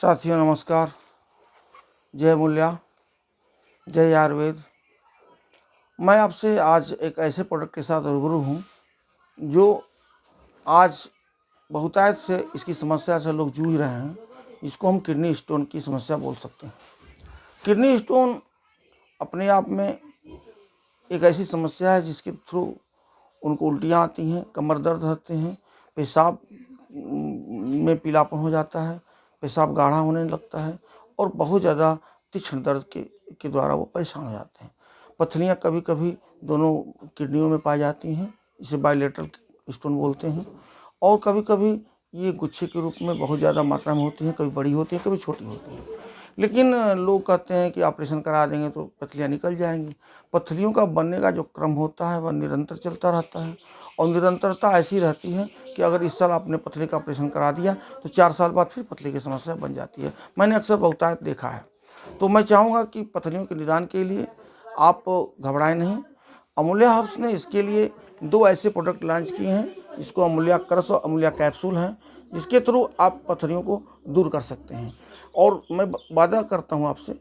साथियों नमस्कार। जय मूल्या, जय आयुर्वेद। मैं आपसे आज एक ऐसे प्रोडक्ट के साथ रूबरू हूँ जो आज बहुतायत से इसकी समस्या से लोग जूझ रहे हैं, जिसको हम किडनी स्टोन की समस्या बोल सकते हैं। किडनी स्टोन अपने आप में एक ऐसी समस्या है जिसके थ्रू उनको उल्टियाँ आती हैं, कमर दर्द होते हैं, पेशाब में पीलापन हो जाता है, पेशाब गाढ़ा होने लगता है और बहुत ज़्यादा तीक्ष्ण दर्द के द्वारा वो परेशान हो जाते हैं। पथरियाँ कभी कभी दोनों किडनियों में पाई जाती हैं, इसे बाइलेटरल स्टोन बोलते हैं। और कभी कभी ये गुच्छे के रूप में बहुत ज़्यादा मात्रा में होती हैं, कभी बड़ी होती हैं, कभी छोटी होती हैं। लेकिन लोग कहते हैं कि ऑपरेशन करा देंगे तो पथरियाँ निकल जाएंगी। पथरियों का बनने का जो क्रम होता है वह निरंतर चलता रहता है और निरंतरता ऐसी रहती है कि अगर इस साल आपने पथरी का ऑपरेशन करा दिया तो 4 साल बाद फिर पथरी की समस्या बन जाती है। मैंने अक्सर बहुतायत देखा है। तो मैं चाहूँगा कि पथरियों के निदान के लिए आप घबराएं नहीं। अमूल्या हर्ब्स ने इसके लिए 2 ऐसे प्रोडक्ट लॉन्च किए हैं, जिसको अमूल्या क्रश और अमूल्या कैप्सूल हैं, जिसके थ्रू आप पथरियों को दूर कर सकते हैं। और मैं वादा करता हूँ आपसे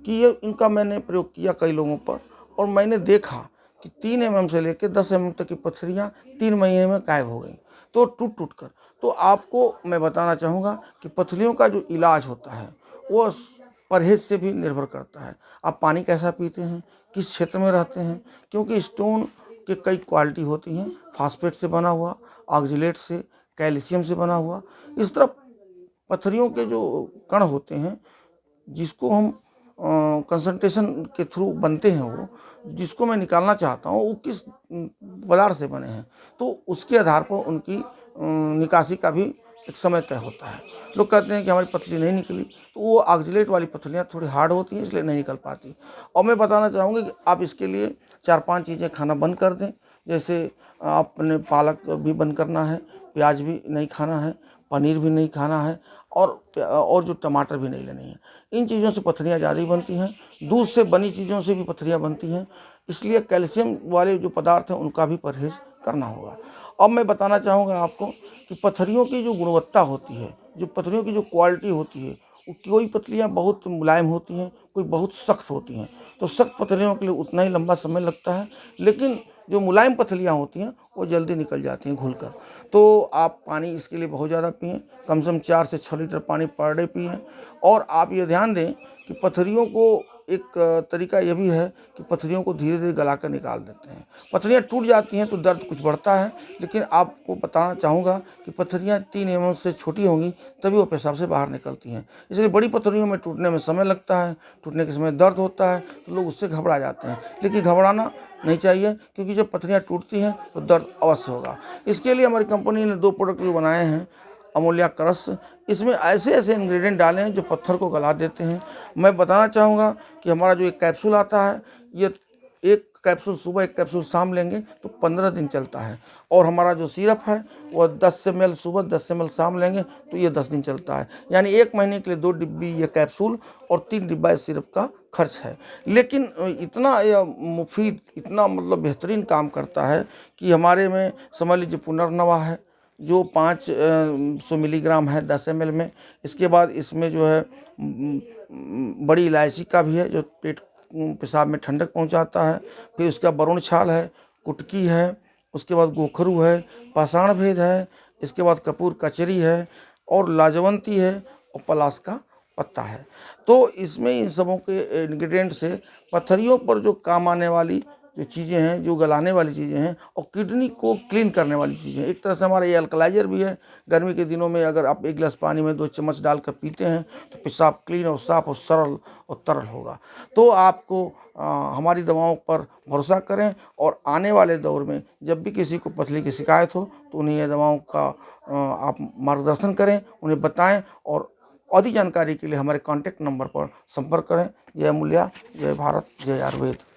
कि ये इनका मैंने प्रयोग किया कई लोगों पर और मैंने देखा कि 3 mm से लेकर 10 mm तक की पथरियाँ 3 महीने में गायब हो गई, तो टूट कर। तो आपको मैं बताना चाहूँगा कि पथरियों का जो इलाज होता है वो परहेज से भी निर्भर करता है। आप पानी कैसा पीते हैं, किस क्षेत्र में रहते हैं, क्योंकि स्टोन के कई क्वालिटी होती हैं, फास्फेट से बना हुआ, ऑक्जेलेट से, कैल्शियम से बना हुआ। इस तरह पथरियों के जो कण होते हैं जिसको हम कंसंट्रेशन के थ्रू बनते हैं, वो जिसको मैं निकालना चाहता हूँ वो किस पदार्थ से बने हैं, तो उसके आधार पर उनकी निकासी का भी एक समय तय होता है। लोग कहते हैं कि हमारी पथरी नहीं निकली, तो वो ऑक्जेलेट वाली पथरियाँ थोड़ी हार्ड होती हैं, इसलिए नहीं निकल पाती। और मैं बताना चाहूँगा कि आप इसके लिए 4-5 चीज़ें खाना बंद कर दें। जैसे आपने पालक भी बंद करना है, प्याज भी नहीं खाना है, पनीर भी नहीं खाना है और जो टमाटर भी नहीं लेनी है। इन चीज़ों से पथरियाँ ज़्यादा ही बनती हैं। दूध से बनी चीज़ों से भी पथरियाँ बनती हैं, इसलिए कैल्शियम वाले जो पदार्थ हैं उनका भी परहेज करना होगा। अब मैं बताना चाहूँगा आपको कि पथरियों की जो गुणवत्ता होती है, जो पथरियों की जो क्वालिटी होती है, वो कोई पथरियाँ बहुत मुलायम होती हैं, कोई बहुत सख्त होती हैं। तो सख्त पथरियों के लिए उतना ही लंबा समय लगता है, लेकिन जो मुलायम पथरियाँ होती हैं वो जल्दी निकल जाती हैं घुलकर। तो आप पानी इसके लिए बहुत ज़्यादा पिएं, कम से कम 4 से 6 लीटर पानी पर डे पिएं। और आप ये ध्यान दें कि पथरियों को एक तरीका ये भी है कि पथरियों को धीरे धीरे गला कर निकाल देते हैं। पथरियाँ टूट जाती हैं तो दर्द कुछ बढ़ता है, लेकिन आपको बताना चाहूँगा कि पथरियाँ 3 mm से छोटी होंगी तभी वो पेशाब से बाहर निकलती हैं। इसलिए बड़ी पथरियों में टूटने में समय लगता है, टूटने के समय दर्द होता है, तो लोग उससे घबरा जाते हैं। लेकिन घबराना नहीं चाहिए, क्योंकि जब पथरियाँ टूटती हैं तो दर्द अवश्य होगा। इसके लिए हमारी कंपनी ने 2 प्रोडक्ट भी बनाए हैं, अमूल्या क्रश। इसमें ऐसे ऐसे इंग्रेडिएंट डाले हैं जो पत्थर को गला देते हैं। मैं बताना चाहूँगा कि हमारा जो एक कैप्सूल आता है, ये 1 कैप्सूल सुबह 1 कैप्सूल शाम लेंगे तो 15 दिन चलता है। और हमारा जो सिरप है वह 10 ml सुबह 10 ml शाम लेंगे तो ये 10 दिन चलता है। यानी 1 महीने के लिए 2 डिब्बी ये कैप्सूल और 3 डिब्बा इस सिरप का खर्च है। लेकिन इतना यह मुफीद, इतना मतलब बेहतरीन काम करता है कि हमारे में समझ लीजिए पुनर्नवा है जो 500 मिलीग्राम है 10 ml में। इसके बाद इसमें जो है बड़ी इलायची का भी है जो पेट पेशाब में ठंडक पहुंचाता है। फिर उसका वरुण छाल है, कुटकी है, उसके बाद गोखरू है, पाषाण भेद है, इसके बाद कपूर कचरी है और लाजवंती है और पलाश का पत्ता है। तो इसमें इन सबों के इंग्रेडिएंट से पथरियों पर जो काम आने वाली जो चीज़ें हैं, जो गलाने वाली चीज़ें हैं और किडनी को क्लीन करने वाली चीज़ें हैं। एक तरह से हमारा ये अल्कलाइजर भी है। गर्मी के दिनों में अगर आप 1 गिलास पानी में 2 चम्मच डालकर पीते हैं तो पेशाब क्लीन और साफ और सरल और तरल होगा। तो आपको हमारी दवाओं पर भरोसा करें और आने वाले दौर में जब भी किसी को पथरी की शिकायत हो तो उन्हें ये दवाओं का आप मार्गदर्शन करें, उन्हें बताएं और अधिक जानकारी के लिए हमारे कॉन्टैक्ट नंबर पर संपर्क करें। जय मूल्या, जय भारत, जय आयुर्वेद।